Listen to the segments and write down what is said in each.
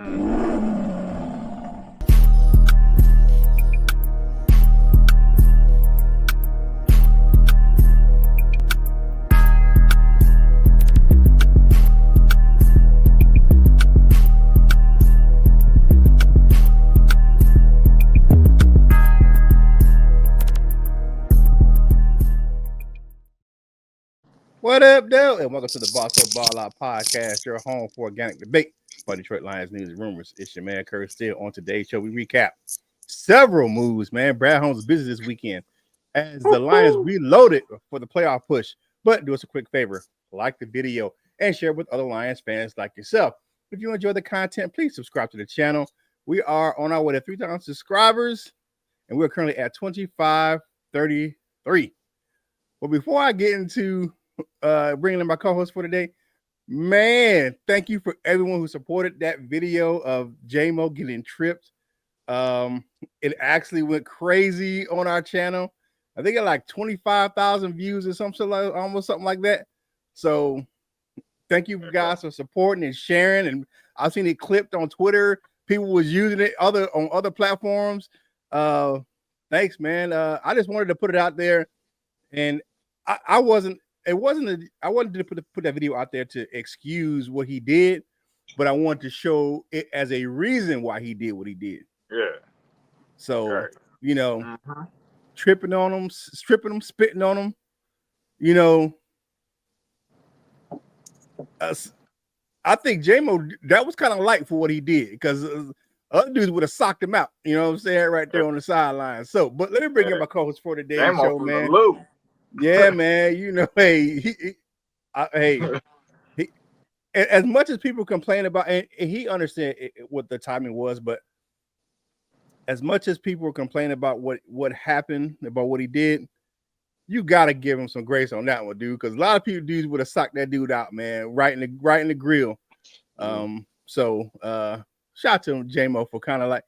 What up, though? And welcome to the Boss Up Ball Out Podcast, your home for organic debate by Detroit Lions news and rumors. It's your man, Curt. Still on today's show, we recap several moves, man. Brad Holmes is busy this weekend as the Lions reloaded for the playoff push. But do us a quick favor, like the video and share it with other Lions fans like yourself. If you enjoy the content, please subscribe to the channel. We are on our way to 3,000 subscribers, and we're currently at 2533. Well, before I get into bringing in my co-host for today, man, thank you for everyone who supported that video of J-Mo getting tripped. It actually went crazy on our channel. I think it like 25,000 views or something like almost something like that. So thank you guys for supporting and sharing. And I've seen it clipped on Twitter. People was using it on other platforms. Thanks, man. I just wanted to put it out there, and I wanted to put that video out there to excuse what he did, but I wanted to show it as a reason why he did what he did. Yeah. So, right. Tripping on him, stripping him, spitting on him, I think J-Mo, that was kind of light for what he did, because other dudes would have socked him out, you know what I'm saying, right there on the sideline. So, but let me bring in my co-host for today's show, man. Yeah, man, hey, as much as people complain about, and he understand what the timing was, but as much as people were complaining about what happened, about what he did, you gotta give him some grace on that one, dude, because a lot of dudes would have socked that dude out, man, right in the grill. So shout out to him, J-Mo, for kind of like,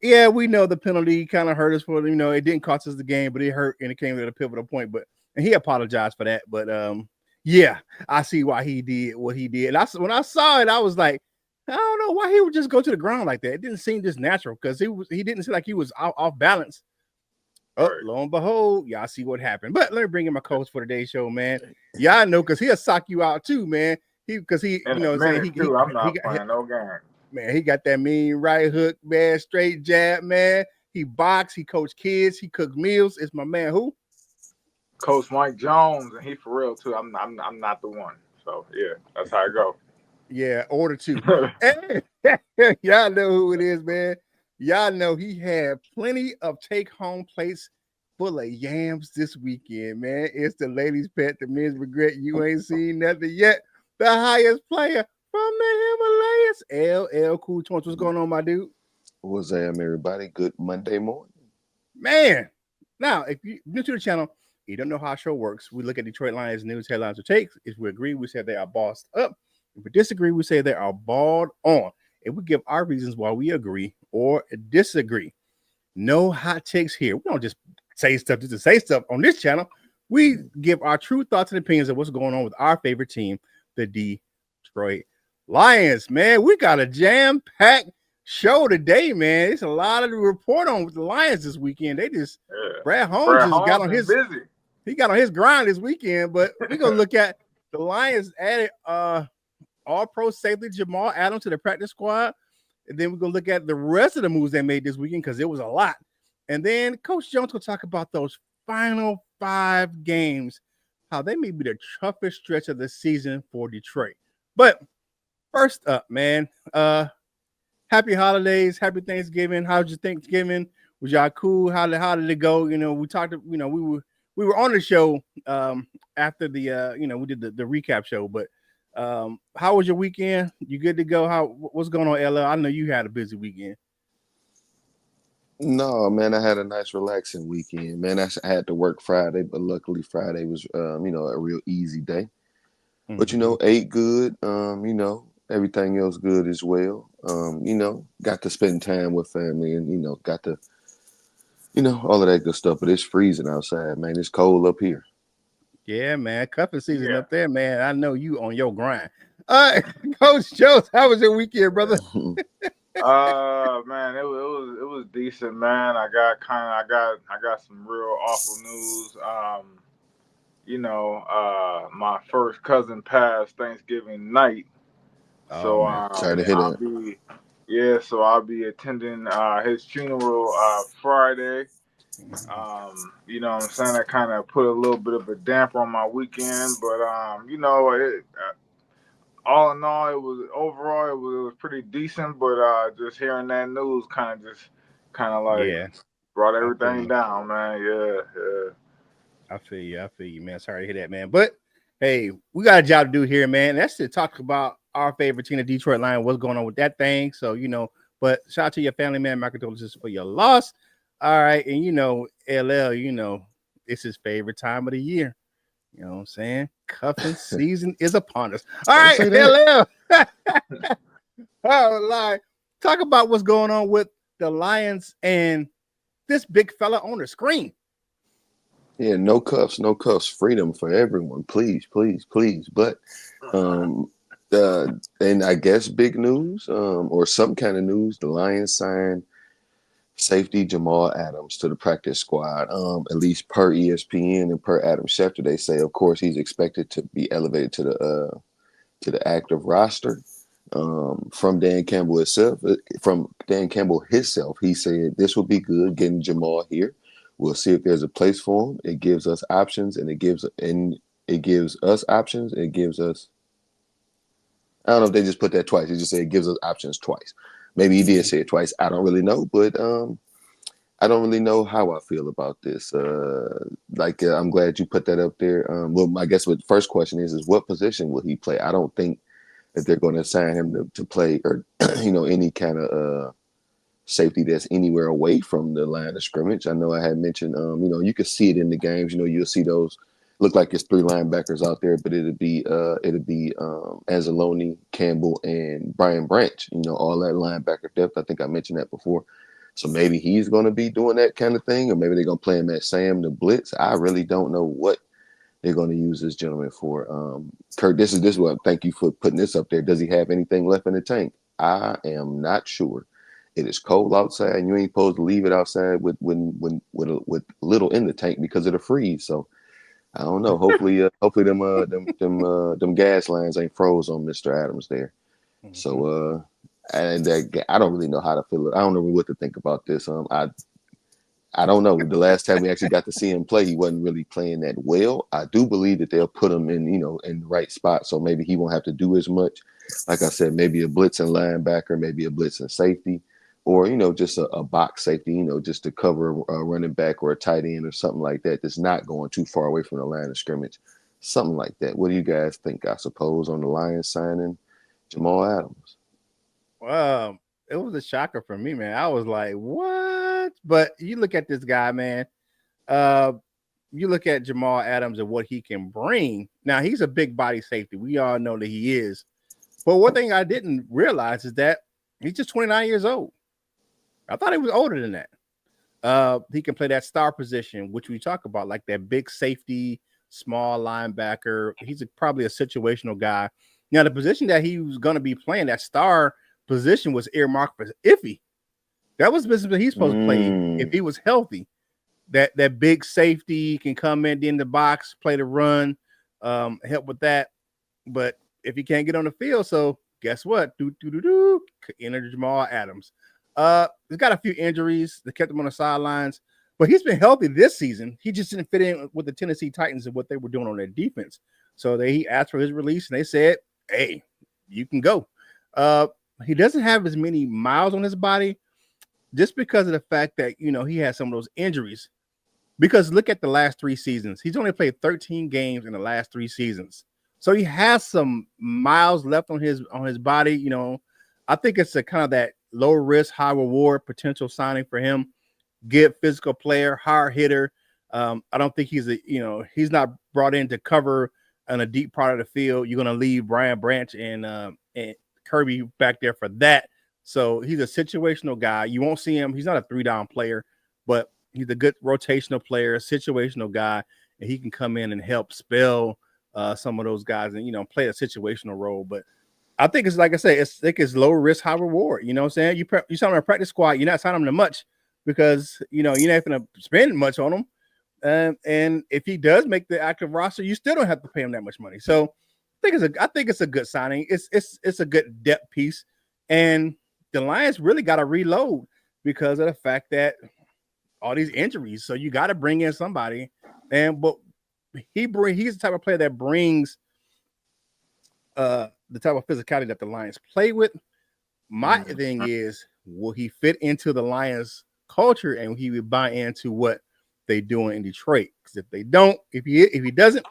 yeah, we know the penalty kind of hurt us for, it didn't cost us the game, but it hurt and it came to a pivotal point. And he apologized for that. But yeah, I see why he did what he did. And when I saw it, I was like, I don't know why he would just go to the ground like that. It didn't seem just natural, because he didn't seem like he was off balance. Oh, lo and behold, y'all see what happened. But let me bring in my co-host for today's show, man. Y'all know, because he'll sock you out too, man. I'm not playing no game. Man, he got that mean right hook, man, straight jab, man. He boxed, he coached kids, he cooked meals. It's my man, who? Coach Mike Jones, and he for real too. I'm not the one. So yeah, that's how it go. Yeah, order two. Y'all know who it is, man. Y'all know he had plenty of take-home plates full of yams this weekend, man. It's the ladies' pet, the men's regret. You ain't seen nothing yet. The highest player from the Himalayas, LL Cool Joints. What's going on, my dude? What's up, everybody? Good Monday morning. Man, now, if you're new to the channel, you don't know how our show works. We look at Detroit Lions news, headlines, or takes. If we agree, we say they are bossed up. If we disagree, we say they are balled on. And we give our reasons why we agree or disagree. No hot takes here. We don't just say stuff just to say stuff on this channel. We give our true thoughts and opinions of what's going on with our favorite team, the Detroit Lions. Man, we got a jam-packed show today, man. It's a lot to report on with the Lions this weekend. Brad Holmes got on his busy. He got on his grind this weekend, but we're gonna look at the Lions added all-pro safety Jamal Adams to the practice squad, and then we're gonna look at the rest of the moves they made this weekend, because it was a lot. And then Coach Jones will talk about those final 5 games, how they may be the toughest stretch of the season for Detroit. But first up, man, happy holidays, happy Thanksgiving. How's your Thanksgiving? Was y'all cool? How did it go? We talked. We were on the show after the we did the recap show. But how was your weekend? You good to go? What's going on, LL? I know you had a busy weekend. No, man, I had a nice relaxing weekend, man. I had to work Friday, but luckily Friday was a real easy day. Mm-hmm. But ate good. Everything else good as well. Got to spend time with family, and got to all of that good stuff. But it's freezing outside, man. It's cold up here. Yeah, man. Cuffing season up there, man. I know you on your grind. All right, Coach Jones, how was your weekend, brother? Man, it was decent, man. I got some real awful news. My first cousin passed Thanksgiving night. Oh So man, Sorry to hear that. I'll be attending his funeral Friday. You know what I'm saying? That kind of put a little bit of a damper on my weekend, but all in all, it was pretty decent. But just hearing that news kind of like yeah, brought I feel everything you. down, man. Yeah. I feel you, man. Sorry to hear that, man. But hey, we got a job to do here, man. That's to talk about our favorite team, the Detroit Lions. What's going on with that thing? So but shout out to your family, man. My condolences for your loss. All right, and LL, it's his favorite time of the year. You know what I'm saying? Cuffing season is upon us. All Don't right, say that. LL. Oh, lie. Talk about what's going on with the Lions and this big fella on the screen. Yeah, no cuffs, freedom for everyone. Please, please, please. But and I guess big news, or some kind of news, the Lions signed safety Jamal Adams to the practice squad. At least per ESPN and per Adam Schefter, they say, of course, he's expected to be elevated to the active roster. From Dan Campbell himself, he said this will be good getting Jamal here. We'll see if there's a place for him. It gives us options, and it gives us options. It gives us. I don't know if they just put that twice. They just said it gives us options twice. Maybe he did say it twice. I don't really know, but I don't really know how I feel about this. I'm glad you put that up there. Well, I guess what the first question is what position will he play? I don't think that they're going to assign him to play or any kind of safety that's anywhere away from the line of scrimmage. I know I had mentioned, you can see it in the games. You'll see those look like it's three linebackers out there, but it'll be Anzalone, Campbell, and Brian Branch. All that linebacker depth. I think I mentioned that before. So maybe he's going to be doing that kind of thing, or maybe they're going to play him at Sam the blitz. I really don't know what they're going to use this gentleman for. Curt, this is what. Thank you for putting this up there. Does he have anything left in the tank? I am not sure. It is cold outside, and you ain't supposed to leave it outside with little in the tank because of the freeze. So I don't know. Hopefully, them gas lines ain't froze on Mr. Adams there. So I don't really know how to feel it. I don't know what to think about this. I don't know. The last time we actually got to see him play, he wasn't really playing that well. I do believe that they'll put him in the right spot, so maybe he won't have to do as much. Like I said, maybe a blitzing linebacker, maybe a blitzing safety, or just a box safety, just to cover a running back or a tight end or something like that. That's not going too far away from the line of scrimmage, something like that. What do you guys think? I suppose on the Lions signing Jamal Adams. Well, it was a shocker for me, man. I was like, what? But you look at this guy, man. You look at Jamal Adams and what he can bring. Now, he's a big body safety. We all know that he is. But one thing I didn't realize is that he's just 29 years old. I thought he was older than that. He can play that star position, which we talk about, like that big safety, small linebacker. He's probably a situational guy. Now, the position that he was going to be playing, that star position, was earmarked for Iffy. That was business that he's supposed to play if he was healthy. That big safety can come in the box, play the run, help with that. But if he can't get on the field, so guess what? Enter Jamal Adams. He's got a few injuries that kept him on the sidelines, but he's been healthy this season. He just didn't fit in with the Tennessee Titans and what they were doing on their defense. So he asked for his release, and they said, "Hey, you can go." He doesn't have as many miles on his body just because of the fact that he has some of those injuries. Because look at the last 3 seasons. He's only played 13 games in the last 3 seasons. So he has some miles left on his body. I think it's a kind of that low risk, high reward potential signing for him. Good physical player, hard hitter. I don't think he's not brought in to cover on a deep part of the field. You're going to leave Brian Branch and Kirby back there for that. So he's a situational guy. You won't see him. He's not a 3-down player, but he's a good rotational player, a situational guy, and he can come in and help spell some of those guys and play a situational role. But I think it's like I say, it's low risk, high reward. You know what I'm saying? You sign on a practice squad, you're not signing him to much because you're not going to spend much on him. And if he does make the active roster, you still don't have to pay him that much money. So I think it's a good signing. It's a good depth piece, and the Lions really got to reload because of the fact that all these injuries. So you got to bring in somebody, but he's the type of player that brings the type of physicality that the Lions play with. My thing is, will he fit into the Lions culture and he would buy into what they doing in Detroit? Because if they don't, if he doesn't,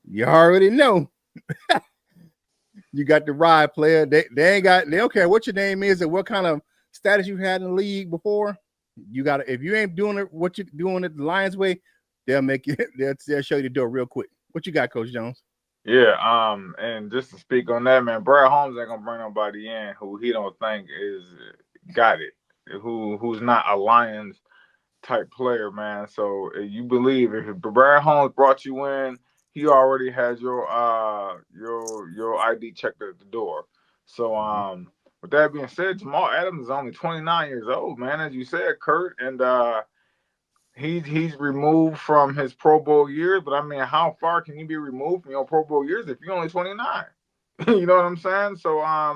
you already know. You got the ride player. They don't care what your name is and what kind of status you had in the league before. You got to, if you ain't doing it what you're doing it the Lions way, they'll make you. They'll show you the door real quick. What you got, Coach Jones? Yeah, and just to speak on that, man, Brad Holmes ain't gonna bring nobody in who he don't think is got it, who's not a Lions type player, man. So you believe if Brad Holmes brought you in, he already has your ID checked at the door. So with that being said, Jamal Adams is only 29 years old, man, as you said, Curt, and he's removed from his Pro Bowl years. But I mean, how far can you be removed from your Pro Bowl years if you're only 29? You know what I'm saying? So I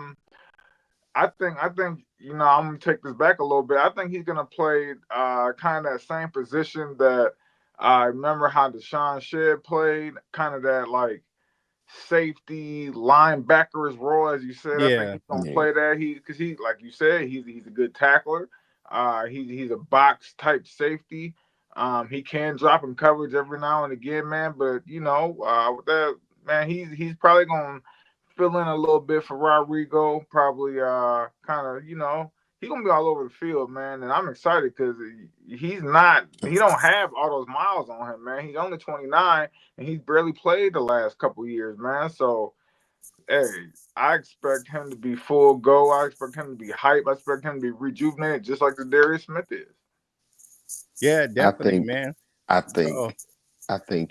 think I'm gonna take this back a little bit. I think he's gonna play kind of that same position that I remember how Deshaun Shedd played, kind of that like safety linebackers role, as you said. I think he's gonna play that. Because he, like you said, he's a good tackler. He's a box type safety. He can drop in coverage every now and again, man. But with that, man, he's probably gonna fill in a little bit for Rodrigo. Probably kind of he's gonna be all over the field, man. And I'm excited because he don't have all those miles on him, man. He's only 29 and he's barely played the last couple years, man. So hey, I expect him to be full go. I expect him to be hype. I expect him to be rejuvenated, just like the Darius Smith is. Yeah, definitely, man. I think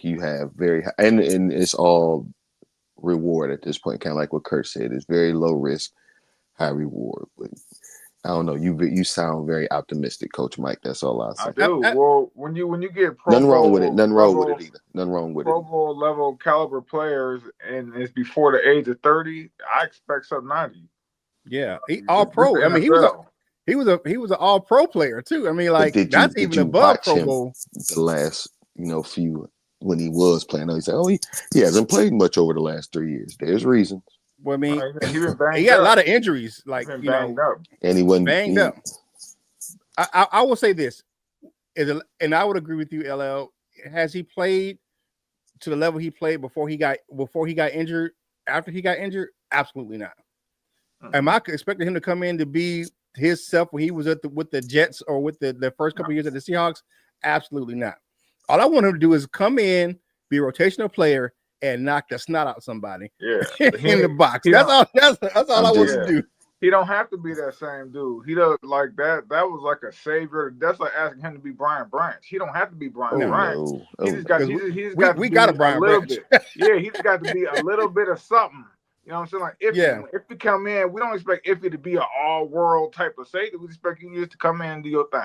you have very high, and it's all reward at this point. Kind of like what Curt said, it's very low risk, high reward. But I don't know. You sound very optimistic, Coach Mike. That's all I'll say. I do. Well, when you get nothing wrong with it. Nothing wrong with it either. Nothing wrong with Pro Bowl level caliber players, and it's before the age of 30, I expect something out of you. Yeah, all pro. I mean, he was an all pro player too. I mean, like that's even above Pro Bowl. The last few when he was playing, he said, he hasn't played much over the last 3 years. There's reasons. Well, I mean, he had a lot of injuries, like and he wasn't banged up. I will say this, and I would agree with you, LL. Has he played to the level he played before he got injured? After he got injured, absolutely not. Am I expecting him to come in to be his self when he was with the Jets or with the first couple of years at the Seahawks? Absolutely not. All I want him to do is come in, be a rotational player, and knock the snot out somebody. Yeah, in the box. That's all I want to do. He don't have to be that same dude. He does like that. That was like a savior. That's like asking him to be Brian Branch. He don't have to be Brian Branch. He just got a Brian Branch. Yeah, he's got to be a little bit of something. You know what I'm saying? Like if you come in, we don't expect Iffy to be an all-world type of safety. We expect you just to come in and do your thing.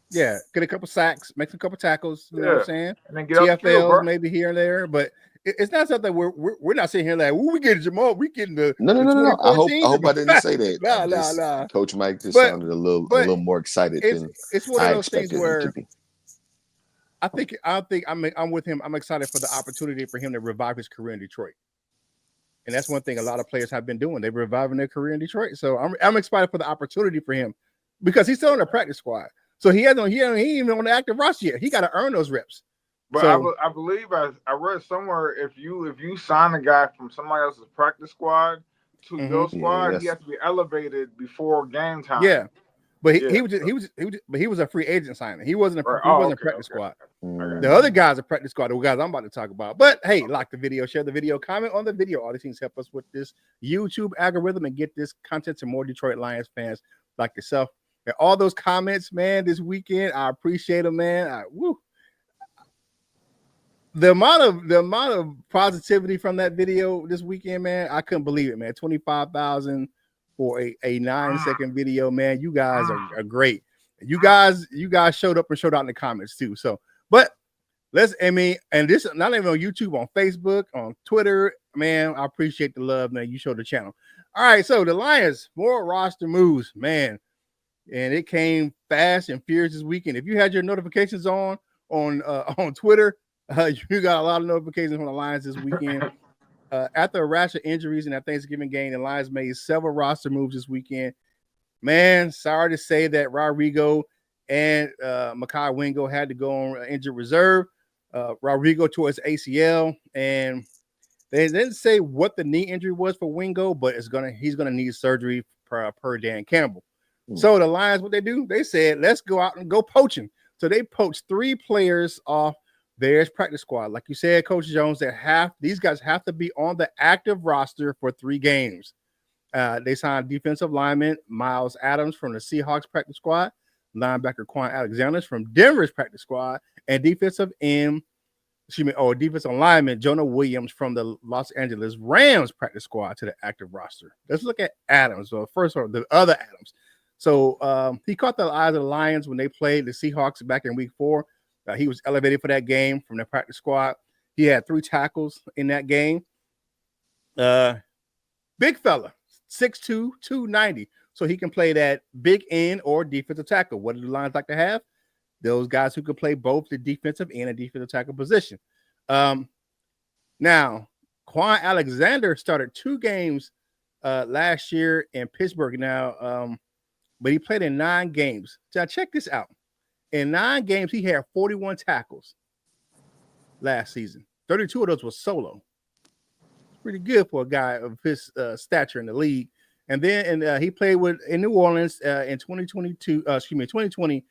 Yeah, get a couple sacks, make a couple tackles. You know what I'm saying? And then get TFLs maybe here and there, but it's not something we're not sitting here like, we getting Jamal, we getting the no. I hope I didn't say that. Nah. Coach Mike just sounded a little more excited than it's one of those things where I think I'm with him. I'm excited for the opportunity for him to revive his career in Detroit. And that's one thing a lot of players have been doing. They're reviving their career in Detroit. So I'm excited for the opportunity for him because he's still on the practice squad. So he ain't even on the active roster yet. He got to earn those reps. But so, I believe I read somewhere if you sign a guy from somebody else's practice squad to your squad, he has to be elevated before game time. Yeah. But he was a free agent signing. He wasn't a practice squad. The other guys are practice squad, the guys I'm about to talk about. But hey, like the video, share the video, comment on the video. All these things help us with this YouTube algorithm and get this content to more Detroit Lions fans like yourself. And all those comments, man, this weekend, I appreciate them, man. the amount of positivity from that video this weekend, man, I couldn't believe it, man. 25,000 for a 9-second video, man. You guys are great. You guys showed up and showed out in the comments too. So, but and this not even on YouTube, on Facebook, on Twitter, man. I appreciate the love, man. You showed the channel. All right, so the Lions, more roster moves, man, and it came fast and furious this weekend. If you had your notifications on Twitter, you got a lot of notifications from the Lions this weekend. After a rash of injuries in that Thanksgiving game, the Lions made several roster moves this weekend. Man, sorry to say that Rodrigo and Mekhi Wingo had to go on injured reserve. Rodrigo tore his ACL, and they didn't say what the knee injury was for Wingo, but he's gonna need surgery per Dan Campbell. So the Lions, what they do? They said, let's go out and go poaching. So they poached 3 players off their practice squad. Like you said, Coach Jones, these guys have to be on the active roster for 3 games. They signed defensive lineman Jamal Adams from the Seahawks practice squad, linebacker Quan Alexander from Denver's practice squad, and defensive lineman Jonah Williams from the Los Angeles Rams practice squad to the active roster. Let's look at Adams. So first of all, the other Adams. So he caught the eyes of the Lions when they played the Seahawks back in week 4. He was elevated for that game from the practice squad. He had 3 tackles in that game. Big fella, 6'2", 290. So he can play that big end or defensive tackle. What do the Lions like to have? Those guys who can play both the defensive end and defensive tackle position. Now, Quan Alexander started 2 games last year in Pittsburgh now, but he played in 9 games. Now, check this out. In 9 games, he had 41 tackles last season. 32 of those were solo. Pretty good for a guy of his stature in the league. And then he played in New Orleans in 2020,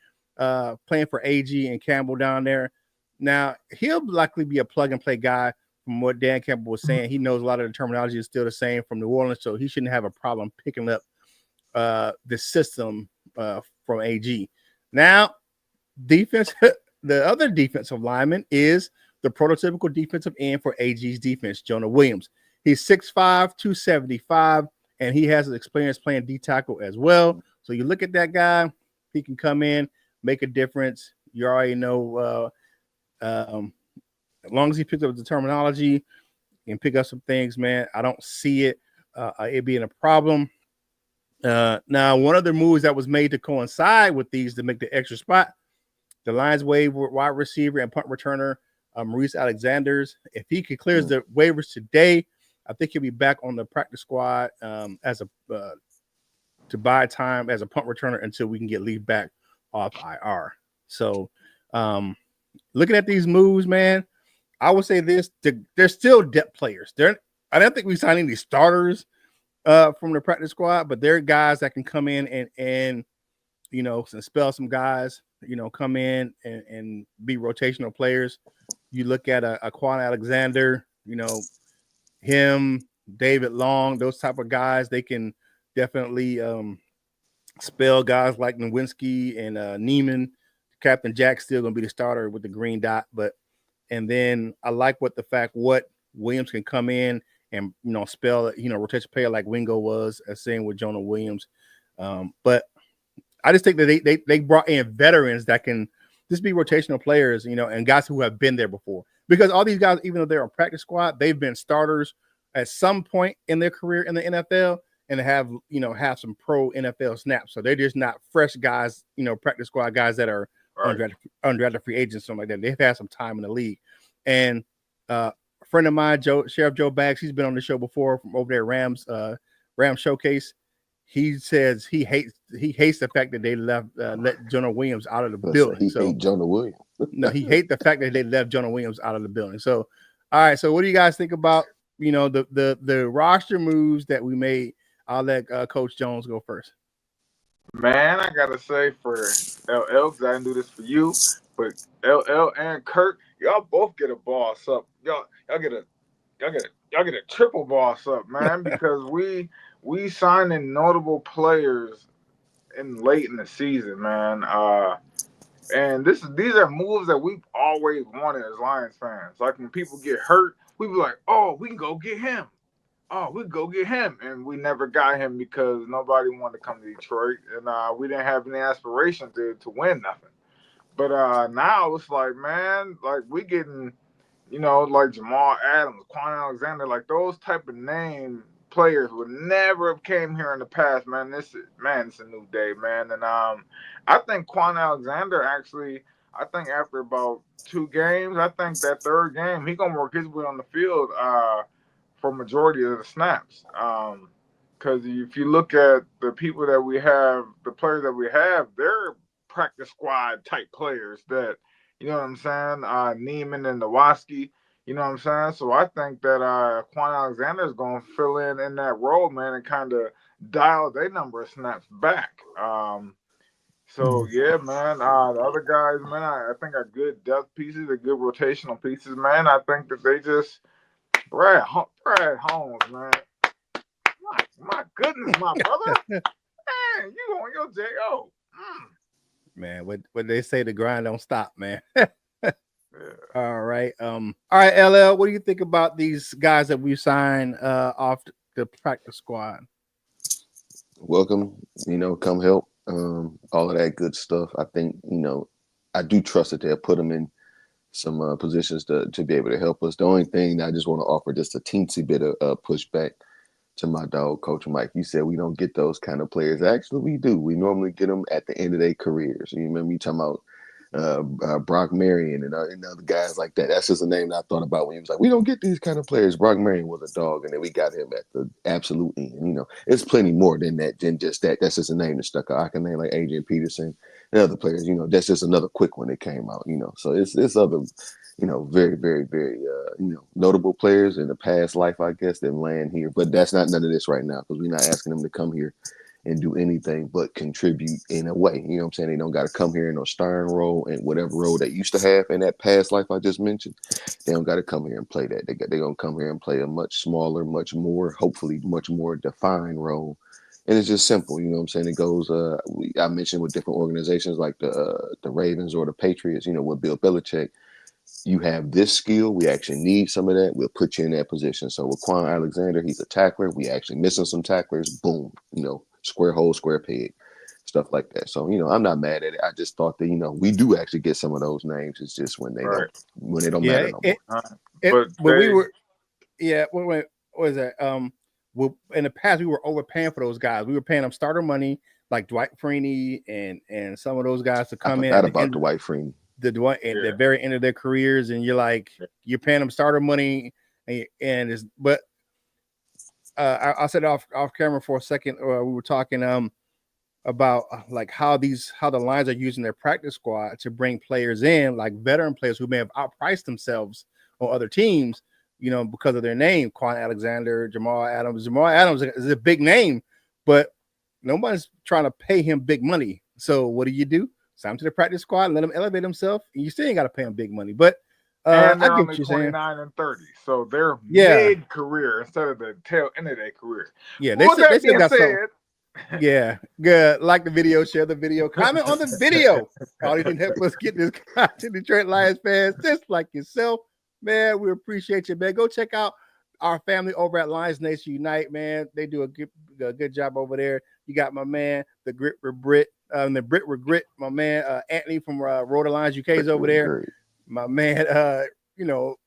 playing for AG and Campbell down there. Now, he'll likely be a plug-and-play guy from what Dan Campbell was saying. He knows a lot of the terminology is still the same from New Orleans, so he shouldn't have a problem picking up the system from AG. Now, the other defensive lineman is the prototypical defensive end for AG's defense, Jonah Williams. He's 6'5", 275, and he has experience playing D tackle as well. So you look at that guy, he can come in, make a difference. You already know, as long as he picks up the terminology and pick up some things, man, I don't see it being a problem. Now, one of the moves that was made to coincide with these to make the extra spot, the Lions waived wide receiver and punt returner Maurice Alexander's. If he clears the waivers today, I think he'll be back on the practice squad to buy time as a punt returner until we can get Lee back off IR. So, looking at these moves, man, I would say this: they're still depth players. I don't think we signed any starters from the practice squad, but they're guys that can come in and spell some guys. Come in and be rotational players. You look at a Quan Alexander, him, David Long, those type of guys, they can definitely spell guys like Nowinski and Neiman. Captain Jack's still going to be the starter with the green dot, and then I like what Williams can come in and spell rotation player like Wingo was, as same with Jonah Williams. But I just think that they brought in veterans that can just be rotational players, and guys who have been there before. Because all these guys, even though they're on practice squad, they've been starters at some point in their career in the NFL and have some pro NFL snaps. So they're just not fresh guys, practice squad guys that are undrafted free agents, something like that. They've had some time in the league. And a friend of mine, Sheriff Joe Baggs, he's been on the show before from over there at Rams Showcase. He says he hates the fact that they let Jonah Williams out of the building. He hates Jonah Williams. No, he hates the fact that they left Jonah Williams out of the building. So, all right. So, what do you guys think about the roster moves that we made? I'll let Coach Jones go first. Man, I gotta say for LL, because I didn't do this for you, but LL and Curt, y'all both get a boss up. Y'all get a triple boss up, man, because we signing notable players late in the season, man. And these are moves that we've always wanted as Lions fans. Like when people get hurt, we be like, "Oh, we can go get him. Oh, we can go get him," and we never got him because nobody wanted to come to Detroit, and we didn't have any aspiration to win nothing. But now it's like, man, like we getting, like Jamal Adams, Quan Alexander, like those type of name players would never have came here in the past, man. It's a new day, man. And I think Quan Alexander actually, I think after about 2 games, I think that third game he gonna work his way on the field for majority of the snaps. Because if you look at the people that we have, the players that we have, they're practice squad type players that, you know what I'm saying, Neiman and Nowaski, you know what I'm saying? So I think that Quan Alexander is going to fill in that role, man, and kind of dial their number of snaps back. So yeah, man. The other guys, man, I think are good depth pieces, are good rotational pieces, man. I think that they just Brad Holmes, man. My goodness, my brother. Man, you on your J.O. Man, what they say, the grind don't stop, man. Yeah. All right. All right, LL, what do you think about these guys that we signed off the practice squad? Welcome, come help. All of that good stuff. I think, I do trust that they'll put them in some positions to be able to help us. The only thing that I just want to offer just a teensy bit of pushback to my dog, Coach Mike. You said we don't get those kind of players. Actually, we do. We normally get them at the end of their careers. You remember me talking about Brock Marion and other guys like that. That's just a name that I thought about when he was like, we don't get these kind of players. Brock Marion was a dog, and then we got him at the absolute end. It's plenty more than that, than just that. That's just a name that stuck out. I can name like Adrian Peterson and other players. That's just another quick one that came out. So it's other, very, very, very, notable players in the past life, I guess, that land here. But that's not none of this right now because we're not asking them to come here and do anything but contribute in a way. You know what I'm saying? They don't got to come here in a starring role and whatever role they used to have in that past life I just mentioned. They don't got to come here and play that. They're going to come here and play a much smaller, much more, hopefully much more defined role. And it's just simple, you know what I'm saying? It goes, I mentioned with different organizations like the Ravens or the Patriots, with Bill Belichick, you have this skill. We actually need some of that. We'll put you in that position. So with Quan Alexander, he's a tackler. We actually missing some tacklers. Boom, square hole, square peg, stuff like that. So, I'm not mad at it. I just thought that, we do actually get some of those names. It's just when they don't matter no more. When we were, what was that? In the past, we were overpaying for those guys. We were paying them starter money, like Dwight Freeney and some of those guys to come in. I forgot about Dwight Freeney. At the very end of their careers, and you're paying them starter money, but I said off camera for a second. We were talking about like how the Lions are using their practice squad to bring players in, like veteran players who may have outpriced themselves on other teams, because of their name. Quan Alexander, Jamal Adams. Jamal Adams is a big name, but nobody's trying to pay him big money. So what do? Sign him to the practice squad and let him elevate himself. And you still ain't got to pay him big money. But and they're only 29 and 30, so they're mid-career instead of the tail end of their career. Yeah, they still got some. Yeah, good. Like the video, share the video, comment on the video. All you can help us get this content, Detroit Lions fans, just like yourself, man. We appreciate you, man. Go check out our family over at Lions Nation Unite, man. They do a good job over there. You got my man, the Grit with Brit. The Brit with Grit, my man Anthony from Rhode Island UK is over there. Great. My man,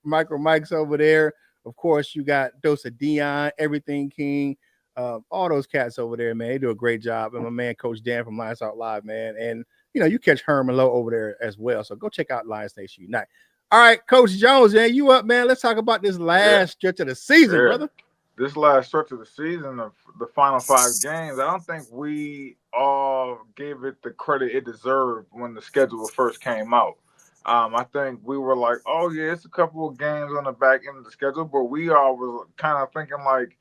Micro Mike's over there. Of course, you got Dose of Dion, Everything King, all those cats over there, man. They do a great job. And my man, Coach Dan from Lions Out Live, man. And you catch Herman Lowe over there as well. So go check out Lions Nation Unite. All right, Coach Jones, man, you up, man? Let's talk about this last stretch of the season, brother. This last stretch of the season, of the final 5 games, I don't think we all gave it the credit it deserved when the schedule first came out. I think we were like, oh, yeah, it's a couple of games on the back end of the schedule, but we all was kind of thinking like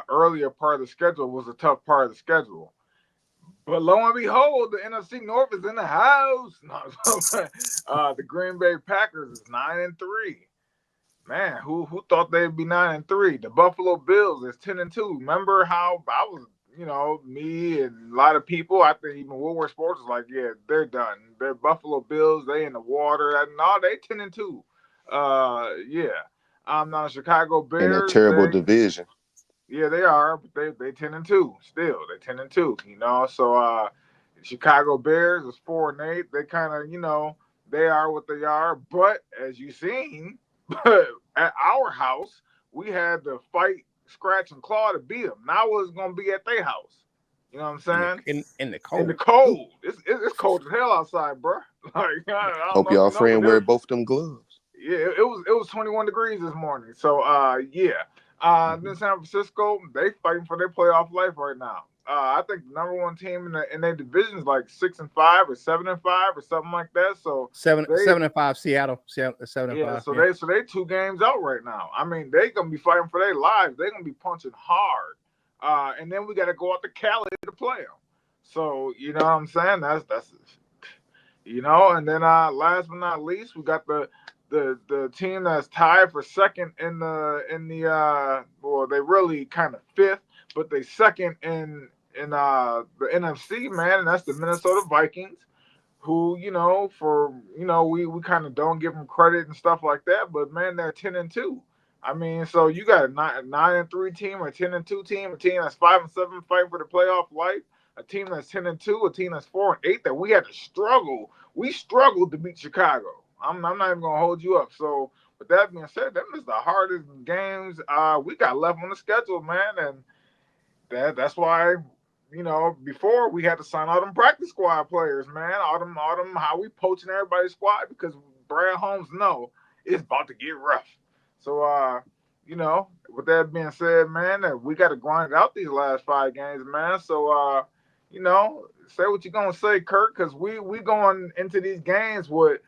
earlier part of the schedule was a tough part of the schedule. But lo and behold, the NFC North is in the house. The Green Bay Packers is 9-3. Man, who thought they'd be 9-3? The Buffalo Bills is 10-2. Remember how I was, me and a lot of people, I think even Woodward Sports is like, yeah, they're done. They're Buffalo Bills. They in the water. No, they 10-2. Yeah. I'm not Chicago In a Bears. terrible division. Yeah, they are, but they 10-2 still. They 10-2. So Chicago Bears is 4-8. They kind of they are what they are. But as you seen, at our house, we had to fight, scratch, and claw to beat them. Now it's gonna be at their house. You know what I'm saying? In the cold. In the cold. It's cold as hell outside, bro. Like I don't Hope know y'all if you know, friend but wear both them gloves. yeah, it was 21 degrees this morning. So yeah. Then San Francisco, they fighting for their playoff life right now. I think the number one team in their division is like 6-5 or 7-5 or something like that. So 7-5 Seattle. 7-5. yeah, so they 2 games out right now. I mean, they gonna be fighting for their lives. They're gonna be punching hard. And then we got to go out to Cali to play them. So you know what I'm saying? That's And then last but not least, we got the team that's tied for second in the well, they really kind of fifth, but they second in the NFC, man, and that's the Minnesota Vikings, who we kind of don't give them credit and stuff like that, but man, they're 10-2. I mean, so you got a 9-3 team, a 10-2 team, a team that's 5-7 fighting for the playoff life, a team that's 10-2, a team that's 4-8 that we had to struggle. We struggled to beat Chicago. I'm not even gonna hold you up. So with that being said, them is the hardest games we got left on the schedule, man, and that's why before we had to sign all them practice squad players, man, all them how we poaching everybody's squad because Brad Holmes know it's about to get rough. So with that being said, man, we got to grind out these last 5 games, man. So say what you're gonna say, Curt, because we going into these games with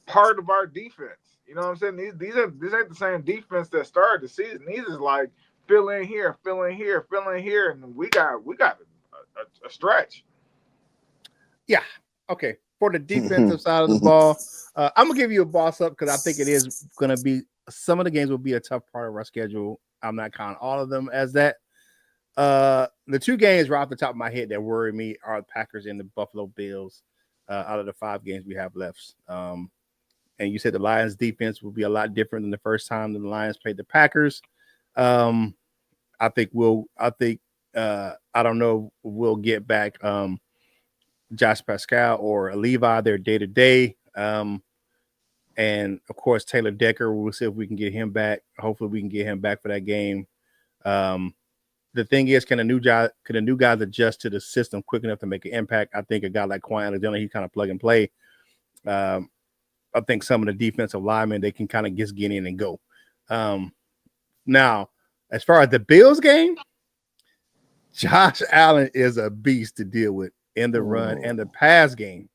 part of our defense. You know what I'm saying? These ain't the same defense that started the season. These is like fill in here, and we got a stretch. Yeah. Okay. For the defensive side of the ball, I'm gonna give you a boss up because I think it is gonna be some of the games will be a tough part of our schedule. I'm not counting all of them as that. The 2 games right off the top of my head that worry me are the Packers and the Buffalo Bills. Out of the 5 games we have left. And you said the Lions defense will be a lot different than the first time the Lions played the Packers. I think I don't know if we'll get back Josh Pascal or Levi their day to day. And of course Taylor Decker, we'll see if we can get him back. Hopefully we can get him back for that game. The thing is, can the new guys adjust to the system quick enough to make an impact? I think a guy like Quan Alexander, he's kind of plug and play. I think some of the defensive linemen, they can kind of just get in and go. Now, as far as the Bills game, Josh Allen is a beast to deal with in the run and the pass game.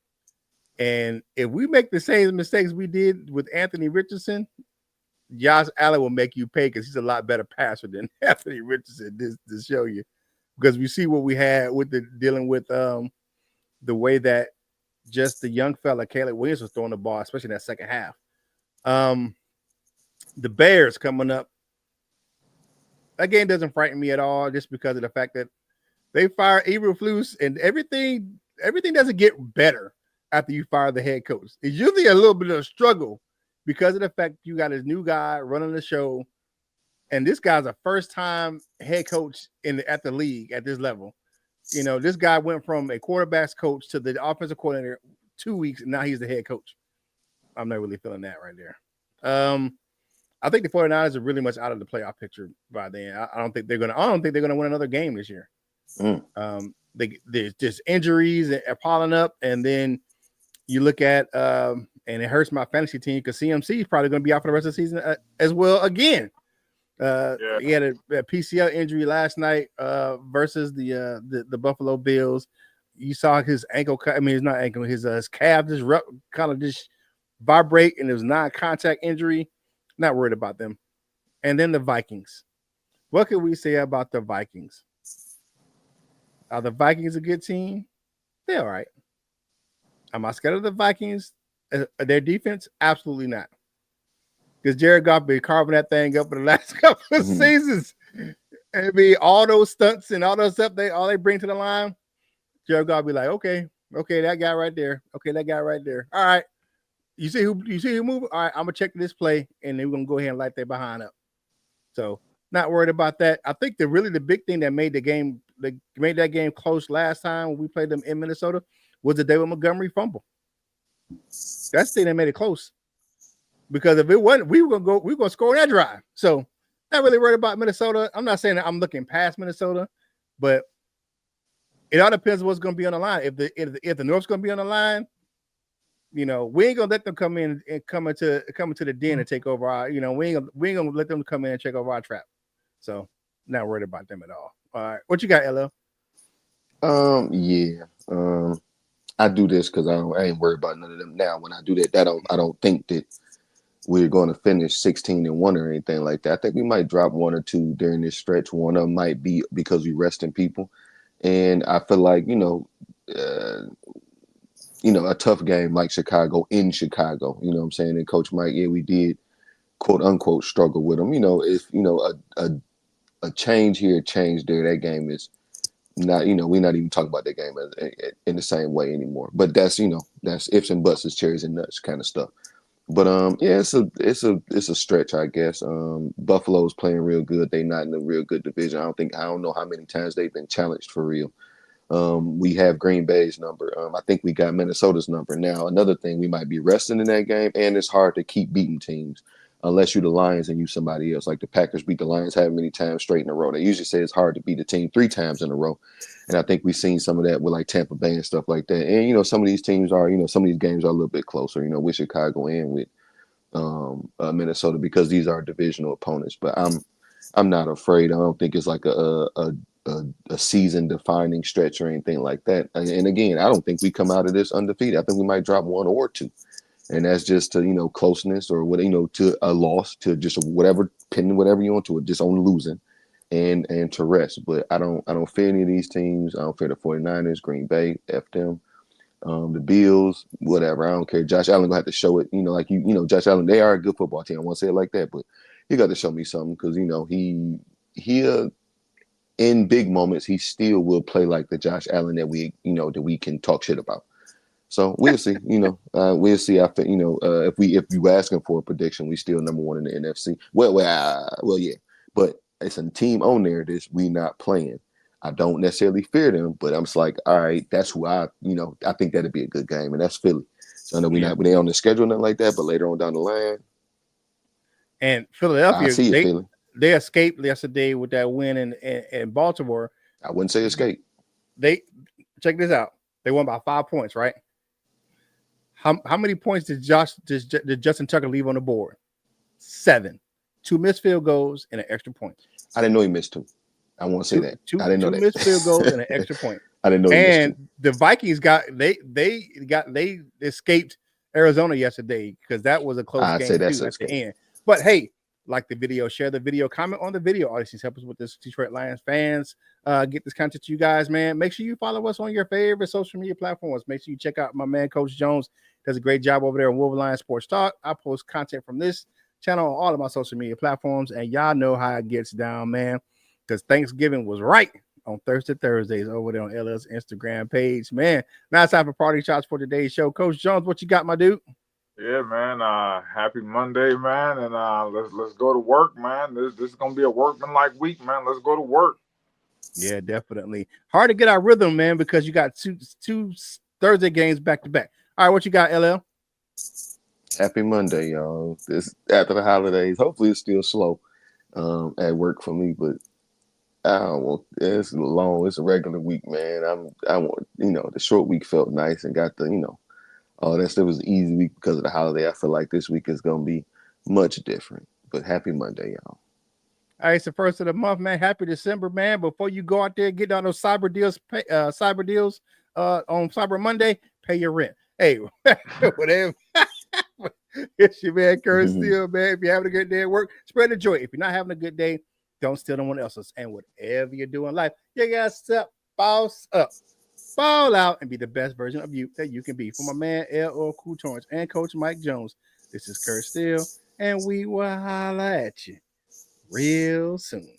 And if we make the same mistakes we did with Anthony Richardson, Josh Allen will make you pay because he's a lot better passer than Anthony Richardson to show you. Because we see what we had with dealing with the way that just the young fella Caleb Williams was throwing the ball, especially in that second half. The Bears coming up. That game doesn't frighten me at all, just because of the fact that they fire Eberflus and everything doesn't get better after you fire the head coach. It's usually a little bit of a struggle because of the fact you got this new guy running the show, and this guy's a first-time head coach at the league at this level. This guy went from a quarterback's coach to the offensive coordinator 2 weeks, and now he's the head coach. I'm not really feeling that right there. I think the 49ers are really much out of the playoff picture by then. I don't think they're gonna win another game this year. There's just injuries are piling up, and then you look at and it hurts my fantasy team because CMC is probably going to be out for the rest of the season as well again. He had a PCL injury last night versus the Buffalo Bills. You saw his ankle. I mean, it's not ankle. His calf just kind of just vibrate, and it was non-contact injury. Not worried about them. And then the Vikings. What can we say about the Vikings? Are the Vikings a good team? They're all right. Am I scared of the Vikings? Their defense? Absolutely not. Because Jared Goff been carving that thing up for the last couple of seasons. And be all those stunts and all those stuff all they bring to the line. Jared Goff be like, okay, that guy right there. Okay, that guy right there. All right. You see who moving? All right, I'm gonna check this play, and then we're gonna go ahead and light that behind up. So not worried about that. I think the big thing that made that game close last time when we played them in Minnesota was the David Montgomery fumble. That's the thing that made it close. Because if it wasn't, we were gonna score on that drive. So not really worried about Minnesota. I'm not saying that I'm looking past Minnesota, but it all depends on what's gonna be on the line. If the North's gonna be on the line, we ain't gonna let them come in and come into the den and take over our, we ain't gonna let them come in and take over our trap. So not worried about them at all. All right, what you got, LL? Yeah. I do this because I ain't worried about none of them now. When I do that, I don't think that we're going to finish 16-1 or anything like that. I think we might drop one or two during this stretch. One of them might be because we resting people, and I feel like a tough game like Chicago in Chicago. You know what I'm saying? And Coach Mike, we did quote unquote struggle with them. If a change here, change there, that game is not. We're not even talking about that game in the same way anymore. But that's ifs and buts, is cherries and nuts kind of stuff. But it's a stretch, I guess. Buffalo's playing real good. They not in a real good division. I don't know how many times they've been challenged for real. We have Green Bay's number. I think we got Minnesota's number. Now, another thing, we might be resting in that game, and it's hard to keep beating teams unless you the Lions and you somebody else. Like the Packers beat the Lions how many times straight in a row. They usually say it's hard to beat a team 3 times in a row. And I think we've seen some of that with like Tampa Bay and stuff like that. And, some of these teams are, some of these games are a little bit closer, with Chicago and with Minnesota, because these are divisional opponents. But I'm not afraid. I don't think it's like a season defining stretch or anything like that. And again, I don't think we come out of this undefeated. I think we might drop 1 or 2. And that's just to, closeness or what, to a loss, to just whatever, pinning whatever you want to it, just on losing and to rest. But I don't fear any of these teams. I don't fear the 49ers, Green Bay, F them. The Bills, whatever. I don't care. Josh Allen gonna have to show it. Josh Allen, they are a good football team. I won't say it like that, but he got to show me something because he in big moments he still will play like the Josh Allen that we can talk shit about. So we'll see. We'll see after. If you were asking for a prediction, we still number 1 in the NFC. Well, yeah, but it's a team on there that we not playing. I don't necessarily fear them, but I'm just like, all right, that's who I think that'd be a good game, and that's Philly. So I know we ain't on the schedule, nothing like that, but later on down the line. And Philadelphia, I see it, Philly. They escaped yesterday with that win in Baltimore. I wouldn't say escape. They check this out. They won by 5 points, right? How many points did Justin Tucker leave on the board? 7. 2 missed field goals and an extra point. I didn't know he missed 2. I want to say that. I didn't know that. 2 missed field goals and an extra point. I didn't know. And the Vikings they escaped Arizona yesterday because that was a close game at the end. But hey, like the video, share the video, comment on the video. All this help us with this Detroit Lions fans. Get this content to you guys, man. Make sure you follow us on your favorite social media platforms. Make sure you check out my man, Coach Jones. Does a great job over there on Wolverine Lions Sports Talk. I post content from this channel on all of my social media platforms, and y'all know how it gets down, man. Because Thanksgiving was right on Thursdays over there on LL's Instagram page, man. Now it's time for party shots for today's show. Coach Jones, what you got, my dude? Yeah, man. Happy Monday, man, and let's go to work, man. This is gonna be a workman-like week, man. Let's go to work. Yeah, definitely. Hard to get our rhythm, man, because you got two Thursday games back to back. All right, what you got, LL? Happy Monday, y'all. This after the holidays. Hopefully, it's still slow at work for me, but I don't want. It's long. It's a regular week, man. I want. The short week felt nice and got the all that stuff was an easy week because of the holiday. I feel like this week is gonna be much different. But happy Monday, y'all. All right, it's the first of the month, man. Happy December, man. Before you go out there, get on those cyber deals on Cyber Monday, pay your rent. Hey, whatever. It's your man, Curt Steele, man. If you're having a good day at work, spread the joy. If you're not having a good day, don't steal no one else's. And whatever you do in life, you got to step boss up, fall out, and be the best version of you that you can be. For my man, L.O. Cool Torrance and Coach Mike Jones, this is Curt Steele, and we will holla at you real soon.